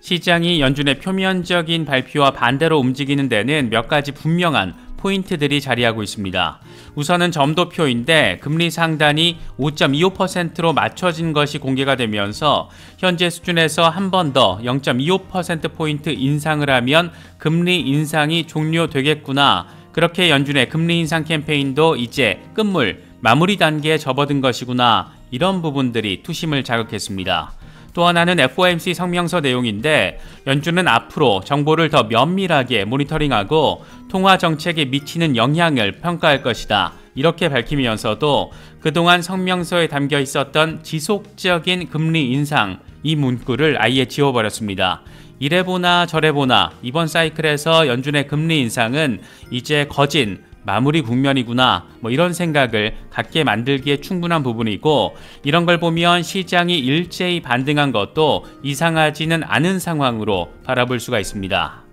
시장이 연준의 표면적인 발표와 반대로 움직이는 데는 몇 가지 분명한 포인트들이 자리하고 있습니다. 우선은 점도표인데 금리 상단이 5.25%로 맞춰진 것이 공개가 되면서 현재 수준에서 한 번 더 0.25%포인트 인상을 하면 금리 인상이 종료되겠구나. 그렇게 연준의 금리 인상 캠페인도 이제 끝물, 마무리 단계에 접어든 것이구나. 이런 부분들이 투심을 자극했습니다. 또 하나는 FOMC 성명서 내용인데 연준은 앞으로 정보를 더 면밀하게 모니터링하고 통화 정책에 미치는 영향을 평가할 것이다. 이렇게 밝히면서도 그동안 성명서에 담겨 있었던 지속적인 금리 인상 이 문구를 아예 지워버렸습니다. 이래보나 저래보나 이번 사이클에서 연준의 금리 인상은 이제 거진 마무리 국면이구나 이런 생각을 갖게 만들기에 충분한 부분이고, 이런 걸 보면 시장이 일제히 반등한 것도 이상하지는 않은 상황으로 바라볼 수가 있습니다.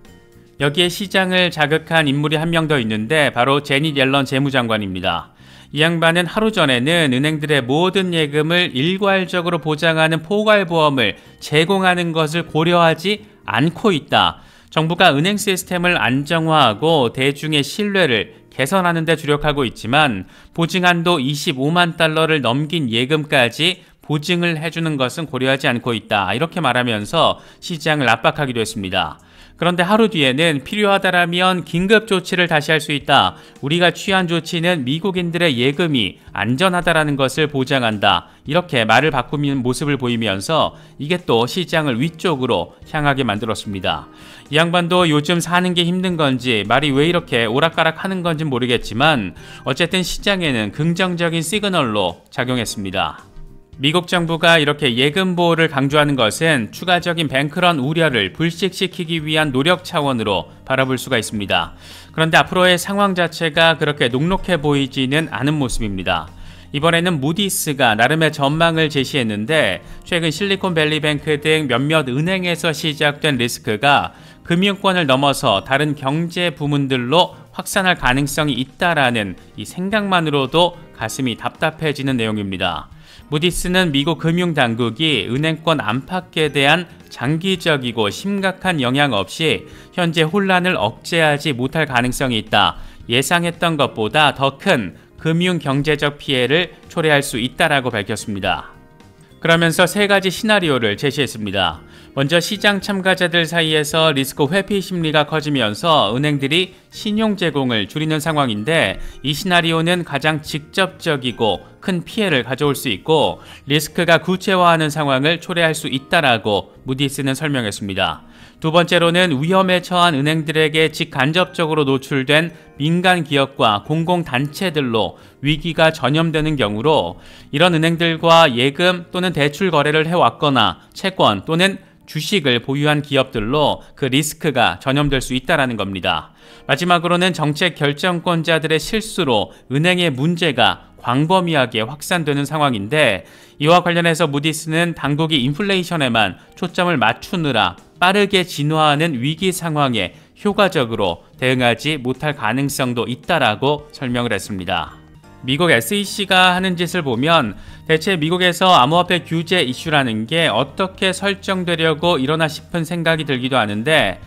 여기에 시장을 자극한 인물이 한 명 더 있는데 바로 제닛 옐런 재무장관입니다. 이 양반은 하루 전에는 은행들의 모든 예금을 일괄적으로 보장하는 포괄보험을 제공하는 것을 고려하지 않고 있다. 정부가 은행 시스템을 안정화하고 대중의 신뢰를 개선하는 데 주력하고 있지만 보증한도 25만 달러를 넘긴 예금까지 보증을 해주는 것은 고려하지 않고 있다. 이렇게 말하면서 시장을 압박하기도 했습니다. 그런데 하루 뒤에는 필요하다라면 긴급 조치를 다시 할 수 있다. 우리가 취한 조치는 미국인들의 예금이 안전하다라는 것을 보장한다. 이렇게 말을 바꾸는 모습을 보이면서 이게 또 시장을 위쪽으로 향하게 만들었습니다. 이 양반도 요즘 사는 게 힘든 건지 말이 왜 이렇게 오락가락 하는 건지 모르겠지만 어쨌든 시장에는 긍정적인 시그널로 작용했습니다. 미국 정부가 이렇게 예금 보호를 강조하는 것은 추가적인 뱅크런 우려를 불식시키기 위한 노력 차원으로 바라볼 수가 있습니다. 그런데 앞으로의 상황 자체가 그렇게 녹록해 보이지는 않은 모습입니다. 이번에는 무디스가 나름의 전망을 제시했는데 최근 실리콘밸리뱅크 등 몇몇 은행에서 시작된 리스크가 금융권을 넘어서 다른 경제 부문들로 확산할 가능성이 있다라는 이 생각만으로도 가슴이 답답해지는 내용입니다. 무디스는 미국 금융당국이 은행권 안팎에 대한 장기적이고 심각한 영향 없이 현재 혼란을 억제하지 못할 가능성이 있다. 예상했던 것보다 더 큰 금융경제적 피해를 초래할 수 있다라고 밝혔습니다. 그러면서 세 가지 시나리오를 제시했습니다. 먼저 시장 참가자들 사이에서 리스크 회피 심리가 커지면서 은행들이 신용 제공을 줄이는 상황인데 이 시나리오는 가장 직접적이고 큰 피해를 가져올 수 있고 리스크가 구체화하는 상황을 초래할 수 있다라고 무디스는 설명했습니다. 두 번째로는 위험에 처한 은행들에게 직간접적으로 노출된 민간 기업과 공공단체들로 위기가 전염되는 경우로 이런 은행들과 예금 또는 대출 거래를 해왔거나 채권 또는 주식을 보유한 기업들로 그 리스크가 전염될 수 있다는 겁니다. 마지막으로는 정책 결정권자들의 실수로 은행의 문제가 광범위하게 확산되는 상황인데 이와 관련해서 무디스는 당국이 인플레이션에만 초점을 맞추느라 빠르게 진화하는 위기 상황에 효과적으로 대응하지 못할 가능성도 있다라고 설명을 했습니다. 미국 SEC가 하는 짓을 보면 대체 미국에서 암호화폐 규제 이슈라는 게 어떻게 설정되려고 이러나 싶은 생각이 들기도 하는데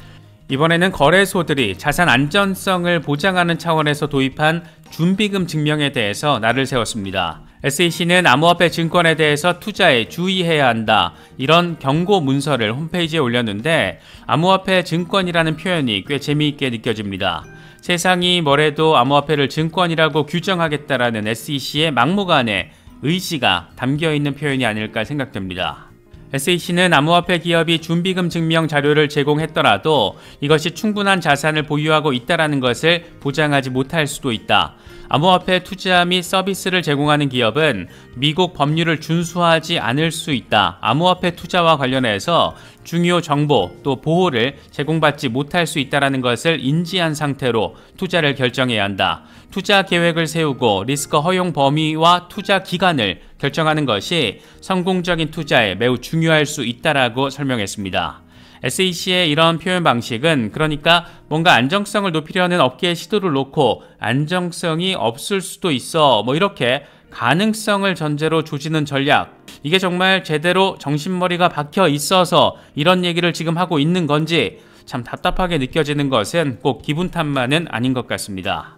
이번에는 거래소들이 자산 안전성을 보장하는 차원에서 도입한 준비금 증명에 대해서 날을 세웠습니다. SEC는 암호화폐 증권에 대해서 투자에 주의해야 한다. 이런 경고 문서를 홈페이지에 올렸는데 암호화폐 증권이라는 표현이 꽤 재미있게 느껴집니다. 세상이 뭐래도 암호화폐를 증권이라고 규정하겠다라는 SEC의 막무가내 의지가 담겨있는 표현이 아닐까 생각됩니다. SEC는 암호화폐 기업이 준비금 증명 자료를 제공했더라도 이것이 충분한 자산을 보유하고 있다는 것을 보장하지 못할 수도 있다. 암호화폐 투자 및 서비스를 제공하는 기업은 미국 법률을 준수하지 않을 수 있다. 암호화폐 투자와 관련해서 중요 정보 또 보호를 제공받지 못할 수 있다는 것을 인지한 상태로 투자를 결정해야 한다. 투자 계획을 세우고 리스크 허용 범위와 투자 기간을 결정하는 것이 성공적인 투자에 매우 중요할 수 있다라고 설명했습니다. SEC의 이런 표현 방식은 그러니까 뭔가 안정성을 높이려는 업계의 시도를 놓고 안정성이 없을 수도 있어 이렇게 가능성을 전제로 조지는 전략, 이게 정말 제대로 정신머리가 박혀 있어서 이런 얘기를 지금 하고 있는 건지 참 답답하게 느껴지는 것은 꼭 기분 탓만은 아닌 것 같습니다.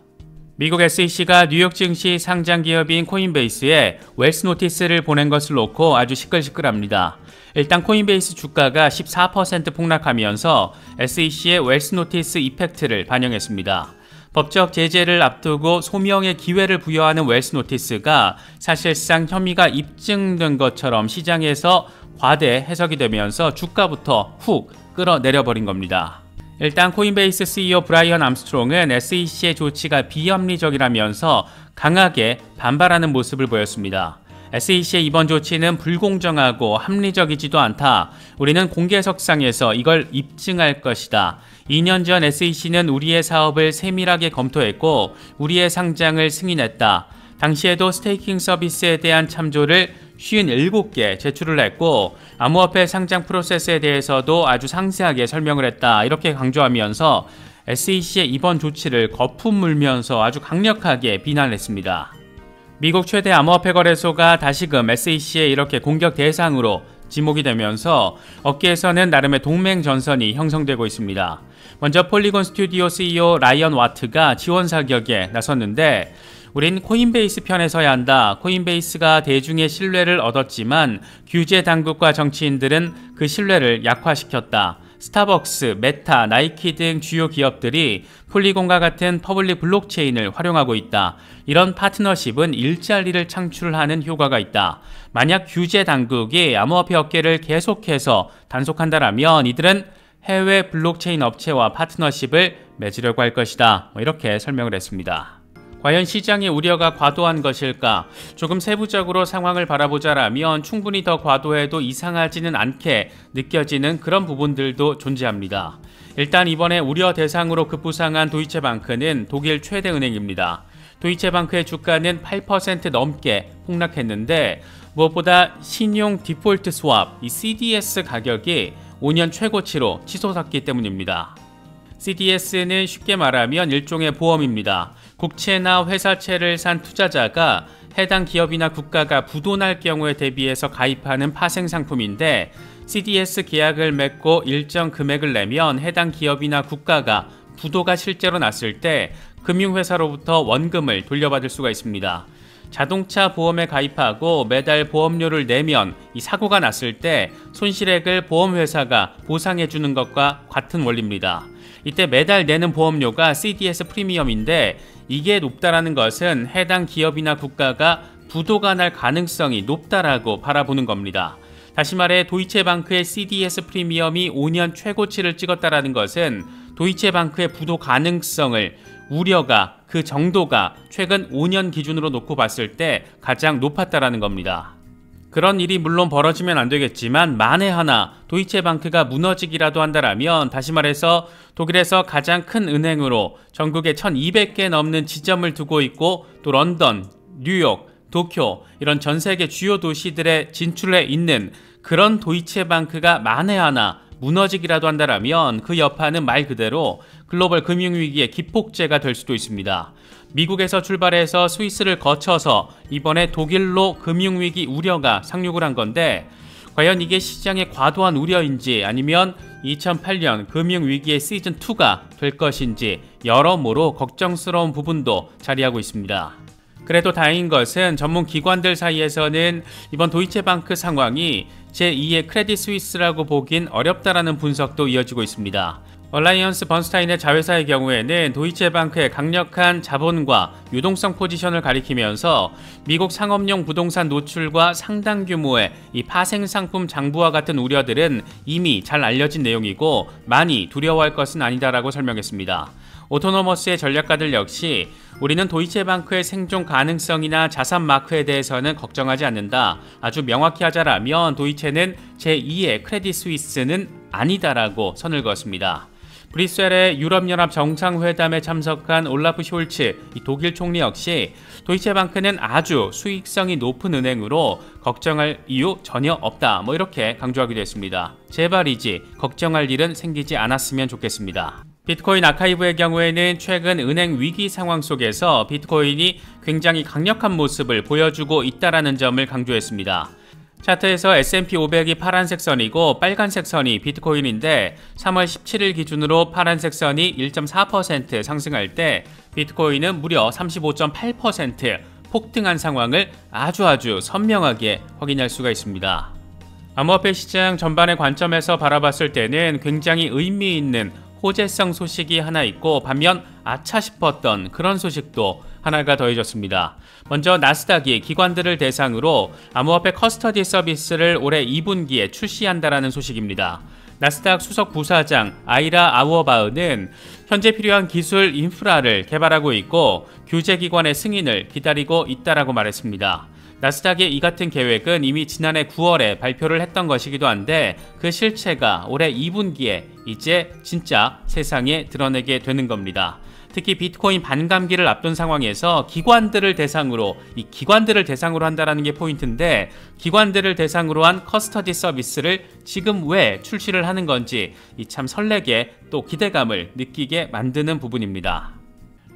미국 SEC가 뉴욕 증시 상장 기업인 코인베이스에 웰스 노티스를 보낸 것을 놓고 아주 시끌시끌합니다. 일단 코인베이스 주가가 14% 폭락하면서 SEC의 웰스 노티스 이펙트를 반영했습니다. 법적 제재를 앞두고 소명의 기회를 부여하는 웰스 노티스가 사실상 혐의가 입증된 것처럼 시장에서 과대 해석이 되면서 주가부터 훅 끌어내려버린 겁니다. 일단 코인베이스 CEO 브라이언 암스트롱은 SEC의 조치가 비합리적이라면서 강하게 반발하는 모습을 보였습니다. SEC의 이번 조치는 불공정하고 합리적이지도 않다. 우리는 공개석상에서 이걸 입증할 것이다. 2년 전 SEC는 우리의 사업을 세밀하게 검토했고 우리의 상장을 승인했다. 당시에도 스테이킹 서비스에 대한 참조를 57개 제출을 했고 암호화폐 상장 프로세스에 대해서도 아주 상세하게 설명을 했다. 이렇게 강조하면서 SEC의 이번 조치를 거품 물면서 아주 강력하게 비난했습니다. 미국 최대 암호화폐 거래소가 다시금 SEC의 이렇게 공격 대상으로 지목이 되면서 업계에서는 나름의 동맹 전선이 형성되고 있습니다. 먼저 폴리곤 스튜디오 CEO 라이언 와트가 지원 사격에 나섰는데 우린 코인베이스 편에 서야 한다. 코인베이스가 대중의 신뢰를 얻었지만 규제 당국과 정치인들은 그 신뢰를 약화시켰다. 스타벅스, 메타, 나이키 등 주요 기업들이 폴리곤과 같은 퍼블릭 블록체인을 활용하고 있다. 이런 파트너십은 일자리를 창출하는 효과가 있다. 만약 규제 당국이 암호화폐 업계를 계속해서 단속한다라면 이들은 해외 블록체인 업체와 파트너십을 맺으려고 할 것이다. 이렇게 설명을 했습니다. 과연 시장의 우려가 과도한 것일까? 조금 세부적으로 상황을 바라보자라면 충분히 더 과도해도 이상하지는 않게 느껴지는 그런 부분들도 존재합니다. 일단 이번에 우려 대상으로 급부상한 도이체방크는 독일 최대 은행입니다. 도이체방크의 주가는 8% 넘게 폭락했는데 무엇보다 신용 디폴트 스왑, 이 CDS 가격이 5년 최고치로 치솟았기 때문입니다. CDS는 쉽게 말하면 일종의 보험입니다. 국채나 회사채를 산 투자자가 해당 기업이나 국가가 부도날 경우에 대비해서 가입하는 파생상품인데 CDS 계약을 맺고 일정 금액을 내면 해당 기업이나 국가가 부도가 실제로 났을 때 금융회사로부터 원금을 돌려받을 수가 있습니다. 자동차 보험에 가입하고 매달 보험료를 내면 이 사고가 났을 때 손실액을 보험회사가 보상해주는 것과 같은 원리입니다. 이때 매달 내는 보험료가 CDS 프리미엄인데 이게 높다라는 것은 해당 기업이나 국가가 부도가 날 가능성이 높다라고 바라보는 겁니다. 다시 말해 도이체방크의 CDS 프리미엄이 5년 최고치를 찍었다라는 것은 도이체방크의 부도 가능성을 우려가 그 정도가 최근 5년 기준으로 놓고 봤을 때 가장 높았다라는 겁니다. 그런 일이 물론 벌어지면 안 되겠지만 만에 하나 도이체방크가 무너지기라도 한다라면 다시 말해서 독일에서 가장 큰 은행으로 전국에 1200개 넘는 지점을 두고 있고 또 런던, 뉴욕, 도쿄 이런 전 세계 주요 도시들에 진출해 있는 그런 도이체방크가 만에 하나 무너지기라도 한다라면 그 여파는 말 그대로 글로벌 금융위기의 기폭제가 될 수도 있습니다. 미국에서 출발해서 스위스를 거쳐서 이번에 독일로 금융위기 우려가 상륙을 한 건데 과연 이게 시장의 과도한 우려인지 아니면 2008년 금융위기의 시즌2가 될 것인지 여러모로 걱정스러운 부분도 자리하고 있습니다. 그래도 다행인 것은 전문 기관들 사이에서는 이번 도이체방크 상황이 제2의 크레딧 스위스라고 보긴 어렵다라는 분석도 이어지고 있습니다. 얼라이언스 번스타인의 자회사의 경우에는 도이체방크의 강력한 자본과 유동성 포지션을 가리키면서 미국 상업용 부동산 노출과 상당 규모의 이 파생상품 장부와 같은 우려들은 이미 잘 알려진 내용이고 많이 두려워할 것은 아니다라고 설명했습니다. 오토노머스의 전략가들 역시 우리는 도이체방크의 생존 가능성이나 자산 마크에 대해서는 걱정하지 않는다. 아주 명확히 하자라면 도이체는 제2의 크레딧 스위스는 아니다라고 선을 그었습니다. 브뤼셀의 유럽연합 정상회담에 참석한 올라프 숄츠 독일 총리 역시 도이체방크는 아주 수익성이 높은 은행으로 걱정할 이유 전혀 없다. 이렇게 강조하기도 했습니다. 제발이지 걱정할 일은 생기지 않았으면 좋겠습니다. 비트코인 아카이브의 경우에는 최근 은행 위기 상황 속에서 비트코인이 굉장히 강력한 모습을 보여주고 있다는 점을 강조했습니다. 차트에서 S&P 500이 파란색 선이고 빨간색 선이 비트코인인데 3월 17일 기준으로 파란색 선이 1.4% 상승할 때 비트코인은 무려 35.8% 폭등한 상황을 아주 선명하게 확인할 수가 있습니다. 암호화폐 시장 전반의 관점에서 바라봤을 때는 굉장히 의미 있는 호재성 소식이 하나 있고 반면 아차 싶었던 그런 소식도 하나가 더해졌습니다. 먼저 나스닥이 기관들을 대상으로 암호화폐 커스터디 서비스를 올해 2분기에 출시한다라는 소식입니다. 나스닥 수석 부사장 아이라 아우어바흐는 현재 필요한 기술 인프라를 개발하고 있고 규제기관의 승인을 기다리고 있다라고 말했습니다. 나스닥의 이 같은 계획은 이미 지난해 9월에 발표를 했던 것이기도 한데 그 실체가 올해 2분기에 이제 진짜 세상에 드러내게 되는 겁니다. 특히 비트코인 반감기를 앞둔 상황에서 기관들을 대상으로 한다라는 게 포인트인데 기관들을 대상으로 한 커스터디 서비스를 지금 왜 출시를 하는 건지 참 설레게 또 기대감을 느끼게 만드는 부분입니다.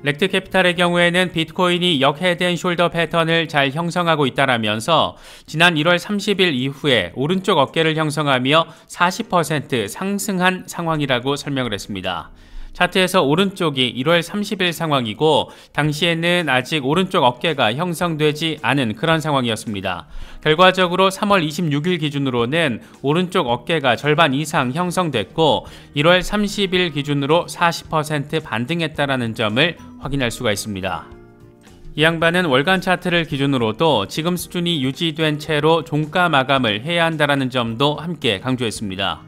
렉트 캐피탈의 경우에는 비트코인이 역헤드앤숄더 패턴을 잘 형성하고 있다라면서 지난 1월 30일 이후에 오른쪽 어깨를 형성하며 40% 상승한 상황이라고 설명을 했습니다. 차트에서 오른쪽이 1월 30일 상황이고 당시에는 아직 오른쪽 어깨가 형성되지 않은 그런 상황이었습니다. 결과적으로 3월 26일 기준으로는 오른쪽 어깨가 절반 이상 형성됐고 1월 30일 기준으로 40% 반등했다라는 점을 확인할 수가 있습니다. 이 양반은 월간 차트를 기준으로도 지금 수준이 유지된 채로 종가 마감을 해야 한다는 점도 함께 강조했습니다.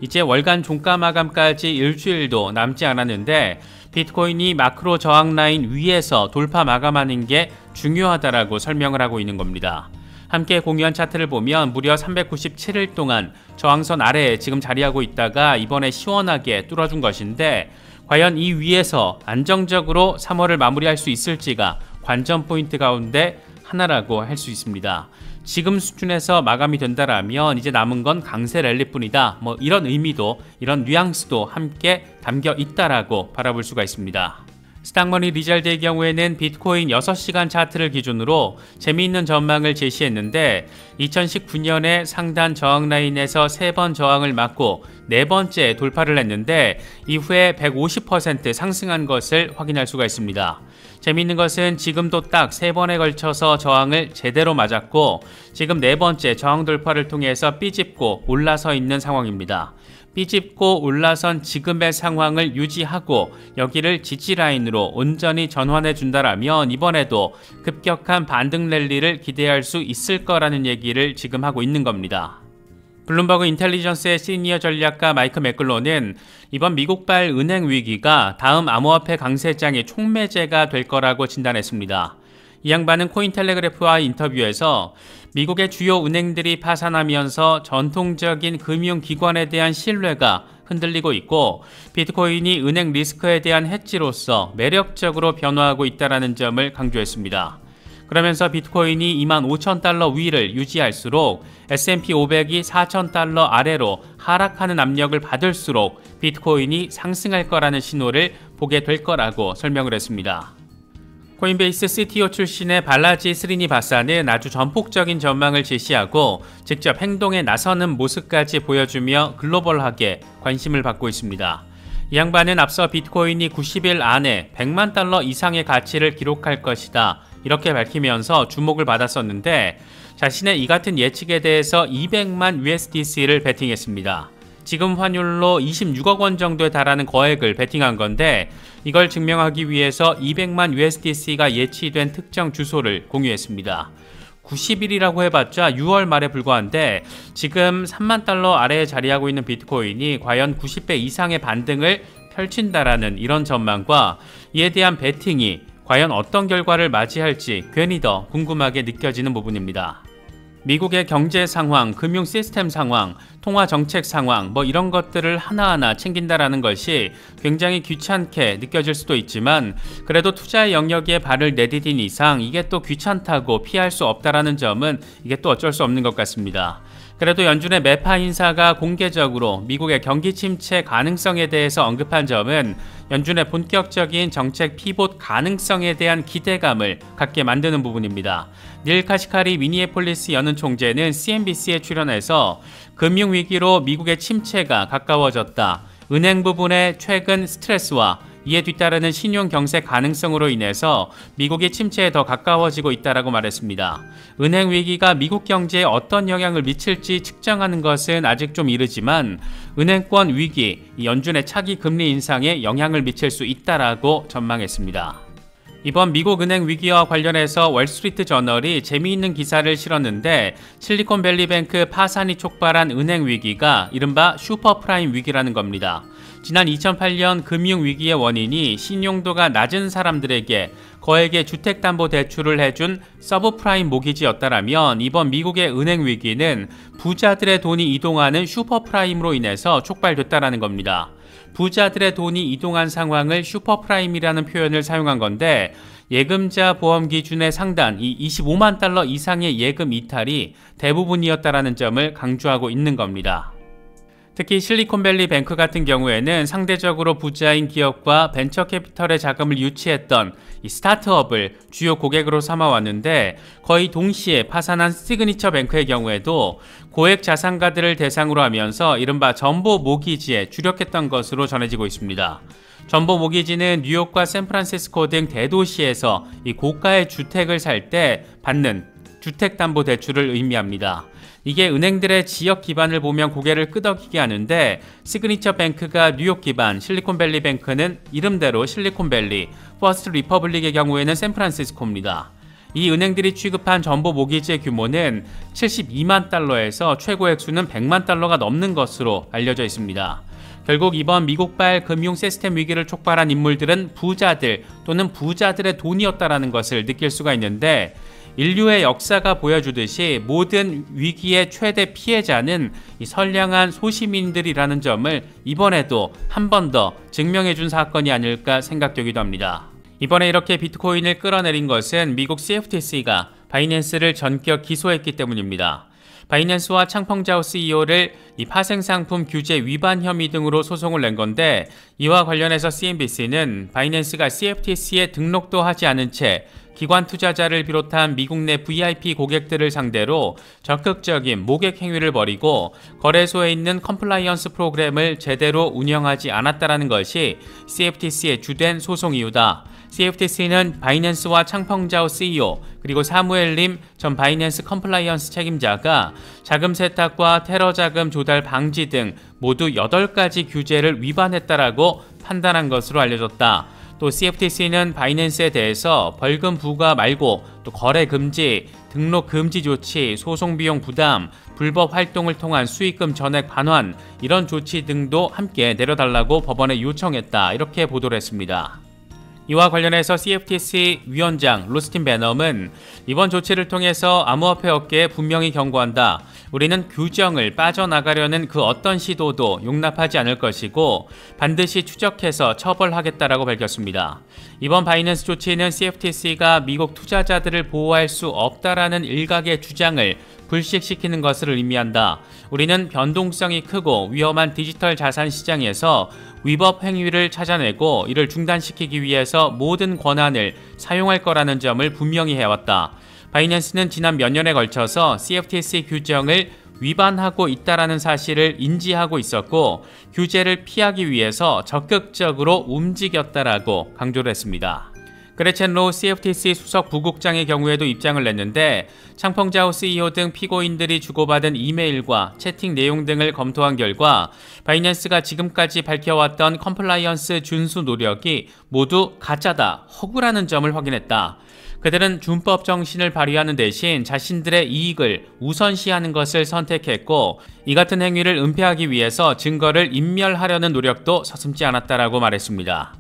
이제 월간 종가 마감까지 일주일도 남지 않았는데 비트코인이 마크로 저항 라인 위에서 돌파 마감하는 게 중요하다라고 설명을 하고 있는 겁니다. 함께 공유한 차트를 보면 무려 397일 동안 저항선 아래에 지금 자리하고 있다가 이번에 시원하게 뚫어준 것인데 과연 이 위에서 안정적으로 3월을 마무리할 수 있을지가 관전 포인트 가운데 하나라고 할 수 있습니다. 지금 수준에서 마감이 된다라면 이제 남은 건 강세 랠리뿐이다. 이런 의미도 이런 뉘앙스도 함께 담겨 있다라고 바라볼 수가 있습니다. 스탁머니 리잘드의 경우에는 비트코인 6시간 차트를 기준으로 재미있는 전망을 제시했는데 2019년에 상단 저항 라인에서 3번 저항을 맞고 4번째 돌파를 했는데 이후에 150% 상승한 것을 확인할 수가 있습니다. 재미있는 것은 지금도 딱 3번에 걸쳐서 저항을 제대로 맞았고 지금 4번째 저항 돌파를 통해서 삐집고 올라서 있는 상황입니다. 삐집고 올라선 지금의 상황을 유지하고 여기를 지지라인으로 온전히 전환해 준다라면 이번에도 급격한 반등 랠리를 기대할 수 있을 거라는 얘기를 지금 하고 있는 겁니다. 블룸버그 인텔리전스의 시니어 전략가 마이크 맥글로는 이번 미국발 은행 위기가 다음 암호화폐 강세장의 촉매제가 될 거라고 진단했습니다. 이 양반은 코인텔레그래프와 인터뷰에서 미국의 주요 은행들이 파산하면서 전통적인 금융기관에 대한 신뢰가 흔들리고 있고 비트코인이 은행 리스크에 대한 해지로서 매력적으로 변화하고 있다는 점을 강조했습니다. 그러면서 비트코인이 25,000달러 위를 유지할수록 S&P 500이 4,000달러 아래로 하락하는 압력을 받을수록 비트코인이 상승할 거라는 신호를 보게 될 거라고 설명을 했습니다. 코인베이스 CTO 출신의 발라지 스리니바사는 아주 전폭적인 전망을 제시하고 직접 행동에 나서는 모습까지 보여주며 글로벌하게 관심을 받고 있습니다. 이 양반은 앞서 비트코인이 90일 안에 100만 달러 이상의 가치를 기록할 것이다 이렇게 밝히면서 주목을 받았었는데 자신의 이 같은 예측에 대해서 200만 USDC를 베팅했습니다. 지금 환율로 26억 원 정도에 달하는 거액을 베팅한 건데 이걸 증명하기 위해서 200만 USDC가 예치된 특정 주소를 공유했습니다. 90일이라고 해봤자 6월 말에 불과한데 지금 3만 달러 아래에 자리하고 있는 비트코인이 과연 90배 이상의 반등을 펼친다라는 이런 전망과 이에 대한 베팅이 과연 어떤 결과를 맞이할지 괜히 더 궁금하게 느껴지는 부분입니다. 미국의 경제 상황, 금융 시스템 상황, 통화 정책 상황 이런 것들을 하나하나 챙긴다라는 것이 굉장히 귀찮게 느껴질 수도 있지만 그래도 투자의 영역에 발을 내디딘 이상 이게 또 귀찮다고 피할 수 없다라는 점은 이게 또 어쩔 수 없는 것 같습니다. 그래도 연준의 매파 인사가 공개적으로 미국의 경기 침체 가능성에 대해서 언급한 점은 연준의 본격적인 정책 피봇 가능성에 대한 기대감을 갖게 만드는 부분입니다. 닐 카시카리 미니애폴리스 연은 총재는 CNBC에 출연해서 금융위기로 미국의 침체가 가까워졌다. 은행 부분의 최근 스트레스와 이에 뒤따르는 신용 경색 가능성으로 인해서 미국이 침체에 더 가까워지고 있다라고 말했습니다. 은행 위기가 미국 경제에 어떤 영향을 미칠지 측정하는 것은 아직 좀 이르지만 은행권 위기, 연준의 차기 금리 인상에 영향을 미칠 수 있다라고 전망했습니다. 이번 미국 은행 위기와 관련해서 월스트리트 저널이 재미있는 기사를 실었는데 실리콘밸리뱅크 파산이 촉발한 은행 위기가 이른바 슈퍼프라임 위기라는 겁니다. 지난 2008년 금융위기의 원인이 신용도가 낮은 사람들에게 거액의 주택담보대출을 해준 서브프라임 모기지였다라면 이번 미국의 은행 위기는 부자들의 돈이 이동하는 슈퍼프라임으로 인해서 촉발됐다라는 겁니다. 부자들의 돈이 이동한 상황을 슈퍼프라임이라는 표현을 사용한 건데 예금자 보험 기준의 상단, 이 25만 달러 이상의 예금 이탈이 대부분이었다라는 점을 강조하고 있는 겁니다. 특히 실리콘밸리 뱅크 같은 경우에는 상대적으로 부자인 기업과 벤처캐피털의 자금을 유치했던 이 스타트업을 주요 고객으로 삼아왔는데 거의 동시에 파산한 시그니처 뱅크의 경우에도 고액 자산가들을 대상으로 하면서 이른바 전보 모기지에 주력했던 것으로 전해지고 있습니다. 전보 모기지는 뉴욕과 샌프란시스코 등 대도시에서 이 고가의 주택을 살 때 받는 주택담보대출을 의미합니다. 이게 은행들의 지역 기반을 보면 고개를 끄덕이게 하는데 시그니처 뱅크가 뉴욕 기반, 실리콘밸리 뱅크는 이름대로 실리콘밸리, 퍼스트 리퍼블릭의 경우에는 샌프란시스코입니다. 이 은행들이 취급한 전보 모기지의 규모는 72만 달러에서 최고 액수는 100만 달러가 넘는 것으로 알려져 있습니다. 결국 이번 미국발 금융 시스템 위기를 촉발한 인물들은 부자들 또는 부자들의 돈이었다라는 것을 느낄 수가 있는데 인류의 역사가 보여주듯이 모든 위기의 최대 피해자는 이 선량한 소시민들이라는 점을 이번에도 한 번 더 증명해준 사건이 아닐까 생각되기도 합니다. 이번에 이렇게 비트코인을 끌어내린 것은 미국 CFTC가 바이낸스를 전격 기소했기 때문입니다. 바이낸스와 창펑자오 CEO를 이 파생상품 규제 위반 혐의 등으로 소송을 낸 건데 이와 관련해서 CNBC는 바이낸스가 CFTC에 등록도 하지 않은 채 기관 투자자를 비롯한 미국 내 VIP 고객들을 상대로 적극적인 모객 행위를 벌이고 거래소에 있는 컴플라이언스 프로그램을 제대로 운영하지 않았다는 것이 CFTC의 주된 소송 이유다. CFTC는 바이낸스와 창펑자오 CEO 그리고 사무엘 림 전 바이낸스 컴플라이언스 책임자가 자금 세탁과 테러 자금 조달 방지 등 모두 8가지 규제를 위반했다라고 판단한 것으로 알려졌다. 또 CFTC는 바이낸스에 대해서 벌금 부과 말고 또 거래 금지, 등록 금지 조치, 소송 비용 부담, 불법 활동을 통한 수익금 전액 반환 이런 조치 등도 함께 내려달라고 법원에 요청했다. 이렇게 보도를 했습니다. 이와 관련해서 CFTC 위원장 로스틴 베넘은 이번 조치를 통해서 암호화폐 업계에 분명히 경고한다. 우리는 규정을 빠져나가려는 그 어떤 시도도 용납하지 않을 것이고 반드시 추적해서 처벌하겠다라고 밝혔습니다. 이번 바이낸스 조치는 CFTC가 미국 투자자들을 보호할 수 없다라는 일각의 주장을 불식시키는 것을 의미한다. 우리는 변동성이 크고 위험한 디지털 자산 시장에서 위법 행위를 찾아내고 이를 중단시키기 위해서 모든 권한을 사용할 거라는 점을 분명히 해왔다. 바이낸스는 지난 몇 년에 걸쳐서 CFTC 규정을 위반하고 있다는 사실을 인지하고 있었고 규제를 피하기 위해서 적극적으로 움직였다라고 강조를 했습니다. 그레첸 로 CFTC 수석 부국장의 경우에도 입장을 냈는데 창펑자오 CEO 등 피고인들이 주고받은 이메일과 채팅 내용 등을 검토한 결과 바이낸스가 지금까지 밝혀왔던 컴플라이언스 준수 노력이 모두 가짜다, 허구라는 점을 확인했다. 그들은 준법 정신을 발휘하는 대신 자신들의 이익을 우선시하는 것을 선택했고 이 같은 행위를 은폐하기 위해서 증거를 인멸하려는 노력도 서슴지 않았다라고 말했습니다.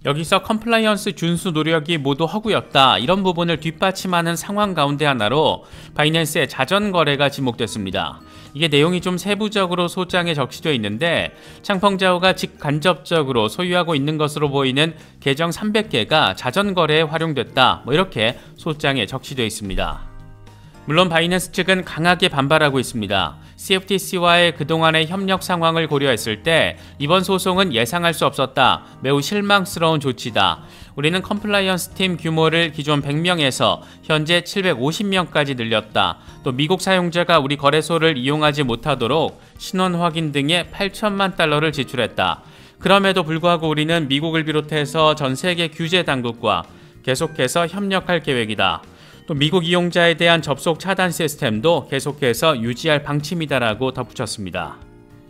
여기서 컴플라이언스 준수 노력이 모두 허구였다. 이런 부분을 뒷받침하는 상황 가운데 하나로 바이낸스의 자전거래가 지목됐습니다. 이게 내용이 좀 세부적으로 소장에 적시되어 있는데 창펑자오가 직간접적으로 소유하고 있는 것으로 보이는 계정 300개가 자전거래에 활용됐다. 이렇게 소장에 적시되어 있습니다. 물론 바이낸스 측은 강하게 반발하고 있습니다. CFTC와의 그동안의 협력 상황을 고려했을 때 이번 소송은 예상할 수 없었다. 매우 실망스러운 조치다. 우리는 컴플라이언스 팀 규모를 기존 100명에서 현재 750명까지 늘렸다. 또 미국 사용자가 우리 거래소를 이용하지 못하도록 신원 확인 등에 8천만 달러를 지출했다. 그럼에도 불구하고 우리는 미국을 비롯해서 전 세계 규제 당국과 계속해서 협력할 계획이다. 또 미국 이용자에 대한 접속 차단 시스템도 계속해서 유지할 방침이다라고 덧붙였습니다.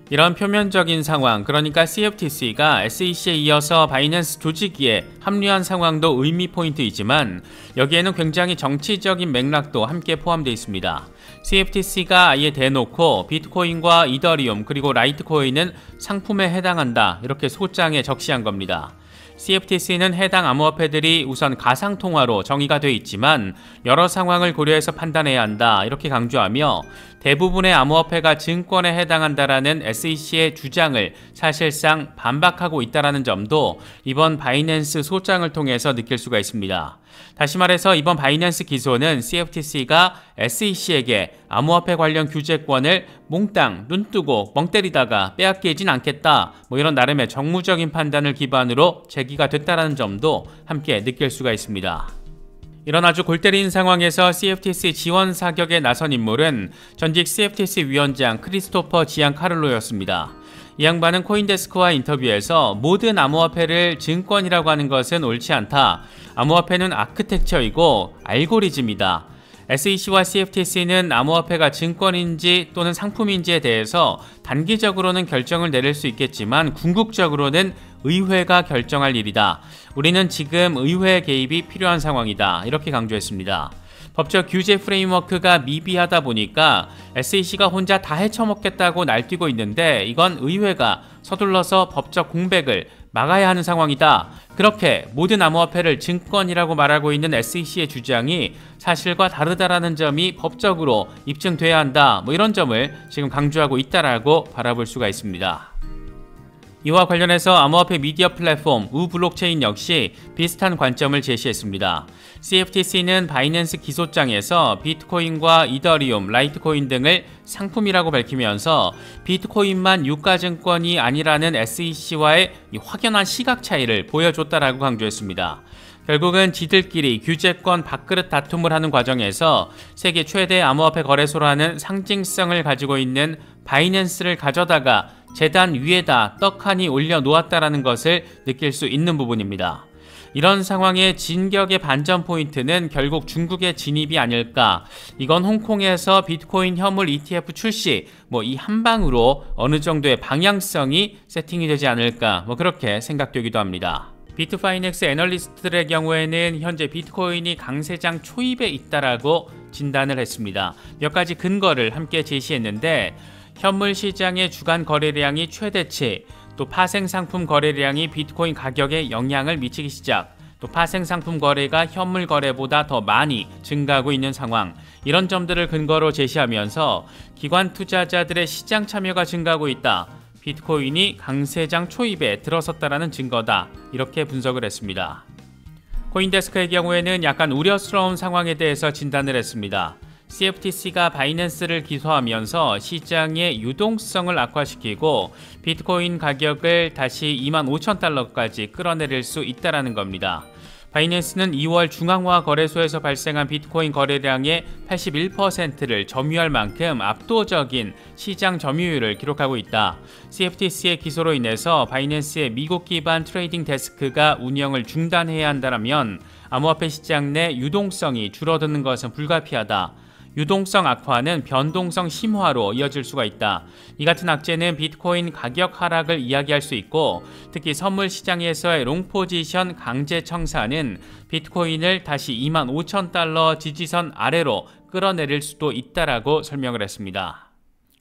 이런 표면적인 상황, 그러니까 CFTC가 SEC에 이어서 바이낸스 조직위에 합류한 상황도 의미 포인트이지만 여기에는 굉장히 정치적인 맥락도 함께 포함되어 있습니다. CFTC가 아예 대놓고 비트코인과 이더리움 그리고 라이트코인은 상품에 해당한다 이렇게 소장에 적시한 겁니다. CFTC는 해당 암호화폐들이 우선 가상통화로 정의가 되어 있지만 여러 상황을 고려해서 판단해야 한다 이렇게 강조하며 대부분의 암호화폐가 증권에 해당한다라는 SEC의 주장을 사실상 반박하고 있다는 점도 이번 바이낸스 소장을 통해서 느낄 수가 있습니다. 다시 말해서 이번 바이낸스 기소는 CFTC가 SEC에게 암호화폐 관련 규제권을 몽땅 눈 뜨고 멍 때리다가 빼앗기진 않겠다 이런 나름의 정무적인 판단을 기반으로 제기가 됐다는 점도 함께 느낄 수가 있습니다. 이런 아주 골 때리는 상황에서 CFTC 지원 사격에 나선 인물은 전직 CFTC 위원장 크리스토퍼 지안카를로였습니다. 이 양반은 코인데스크와 인터뷰에서 모든 암호화폐를 증권이라고 하는 것은 옳지 않다. 암호화폐는 아크텍처이고 알고리즘이다. SEC와 CFTC는 암호화폐가 증권인지 또는 상품인지에 대해서 단기적으로는 결정을 내릴 수 있겠지만 궁극적으로는 의회가 결정할 일이다. 우리는 지금 의회 개입이 필요한 상황이다. 이렇게 강조했습니다. 법적 규제 프레임워크가 미비하다 보니까 SEC가 혼자 다 헤쳐먹겠다고 날뛰고 있는데 이건 의회가 서둘러서 법적 공백을 막아야 하는 상황이다. 그렇게 모든 암호화폐를 증권이라고 말하고 있는 SEC의 주장이 사실과 다르다라는 점이 법적으로 입증돼야 한다. 이런 점을 지금 강조하고 있다라고 바라볼 수가 있습니다. 이와 관련해서 암호화폐 미디어 플랫폼 우블록체인 역시 비슷한 관점을 제시했습니다. CFTC는 바이낸스 기소장에서 비트코인과 이더리움, 라이트코인 등을 상품이라고 밝히면서 비트코인만 유가증권이 아니라는 SEC와의 확연한 시각 차이를 보여줬다라고 강조했습니다. 결국은 지들끼리 규제권 밥그릇 다툼을 하는 과정에서 세계 최대 암호화폐 거래소라는 상징성을 가지고 있는 바이낸스를 가져다가 재단 위에다 떡하니 올려놓았다라는 것을 느낄 수 있는 부분입니다. 이런 상황의 진격의 반전 포인트는 결국 중국의 진입이 아닐까. 이건 홍콩에서 비트코인 현물 ETF 출시 이 한방으로 어느 정도의 방향성이 세팅이 되지 않을까 그렇게 생각되기도 합니다. 비트파이넥스 애널리스트들의 경우에는 현재 비트코인이 강세장 초입에 있다라고 진단을 했습니다. 몇 가지 근거를 함께 제시했는데 현물 시장의 주간 거래량이 최대치, 또 파생상품 거래량이 비트코인 가격에 영향을 미치기 시작, 또 파생상품 거래가 현물 거래보다 더 많이 증가하고 있는 상황, 이런 점들을 근거로 제시하면서 기관 투자자들의 시장 참여가 증가하고 있다. 비트코인이 강세장 초입에 들어섰다라는 증거다. 이렇게 분석을 했습니다. 코인데스크의 경우에는 약간 우려스러운 상황에 대해서 진단을 했습니다. CFTC가 바이낸스를 기소하면서 시장의 유동성을 악화시키고 비트코인 가격을 다시 25,000달러까지 끌어내릴 수 있다는 겁니다. 바이낸스는 2월 중앙화 거래소에서 발생한 비트코인 거래량의 81%를 점유할 만큼 압도적인 시장 점유율을 기록하고 있다. CFTC의 기소로 인해서 바이낸스의 미국 기반 트레이딩 데스크가 운영을 중단해야 한다면 암호화폐 시장 내 유동성이 줄어드는 것은 불가피하다. 유동성 악화는 변동성 심화로 이어질 수가 있다. 이 같은 악재는 비트코인 가격 하락을 이야기할 수 있고 특히 선물 시장에서의 롱 포지션 강제 청산은 비트코인을 다시 25,000달러 지지선 아래로 끌어내릴 수도 있다라고 설명을 했습니다.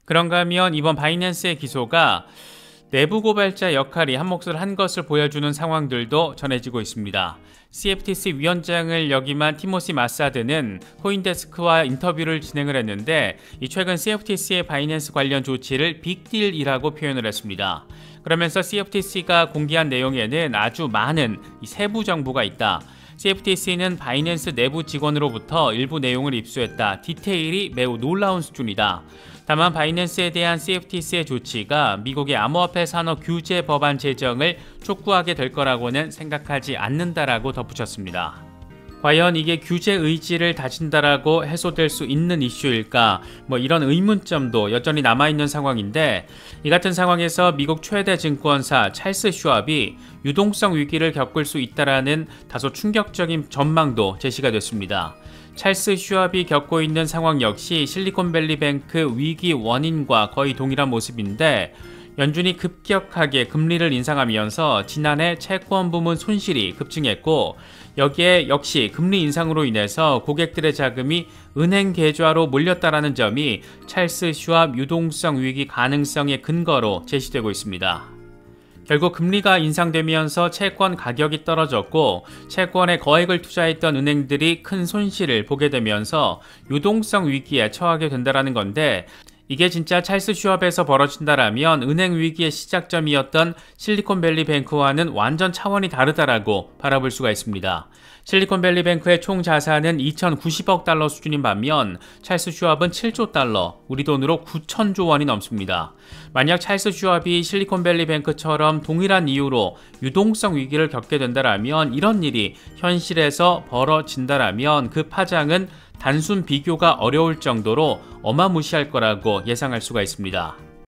그런가 하면 이번 바이낸스의 기소가 내부 고발자 역할이 한몫을 한 것을 보여주는 상황들도 전해지고 있습니다. CFTC 위원장을 역임한 티모시 마사드는 코인데스크와 인터뷰를 진행을 했는데 최근 CFTC의 바이낸스 관련 조치를 빅딜이라고 표현을 했습니다. 그러면서 CFTC가 공개한 내용에는 아주 많은 세부 정보가 있다. CFTC는 바이낸스 내부 직원으로부터 일부 내용을 입수했다. 디테일이 매우 놀라운 수준이다. 다만 바이낸스에 대한 CFTC의 조치가 미국의 암호화폐 산업 규제 법안 제정을 촉구하게 될 거라고는 생각하지 않는다라고 덧붙였습니다. 과연 이게 규제 의지를 다진다라고 해소될 수 있는 이슈일까? 이런 의문점도 여전히 남아있는 상황인데, 이 같은 상황에서 미국 최대 증권사 찰스 슈왑이 유동성 위기를 겪을 수 있다라는 다소 충격적인 전망도 제시가 됐습니다. 찰스 슈왑이 겪고 있는 상황 역시 실리콘밸리뱅크 위기 원인과 거의 동일한 모습인데, 연준이 급격하게 금리를 인상하면서 지난해 채권 부문 손실이 급증했고, 여기에 역시 금리 인상으로 인해서 고객들의 자금이 은행 계좌로 몰렸다라는 점이 찰스 슈왑 유동성 위기 가능성의 근거로 제시되고 있습니다. 결국 금리가 인상되면서 채권 가격이 떨어졌고, 채권에 거액을 투자했던 은행들이 큰 손실을 보게 되면서 유동성 위기에 처하게 된다는 건데, 이게 진짜 찰스 슈왑에서 벌어진다라면 은행 위기의 시작점이었던 실리콘밸리뱅크와는 완전 차원이 다르다라고 바라볼 수가 있습니다. 실리콘밸리뱅크의 총 자산은 2,090억 달러 수준인 반면 찰스 슈왑은 7조 달러, 우리 돈으로 9천조 원이 넘습니다. 만약 찰스 슈왑이 실리콘밸리뱅크처럼 동일한 이유로 유동성 위기를 겪게 된다라면, 이런 일이 현실에서 벌어진다라면 그 파장은 단순 비교가 어려울 정도로 어마무시할 거라고 예상할 수가 있습니다.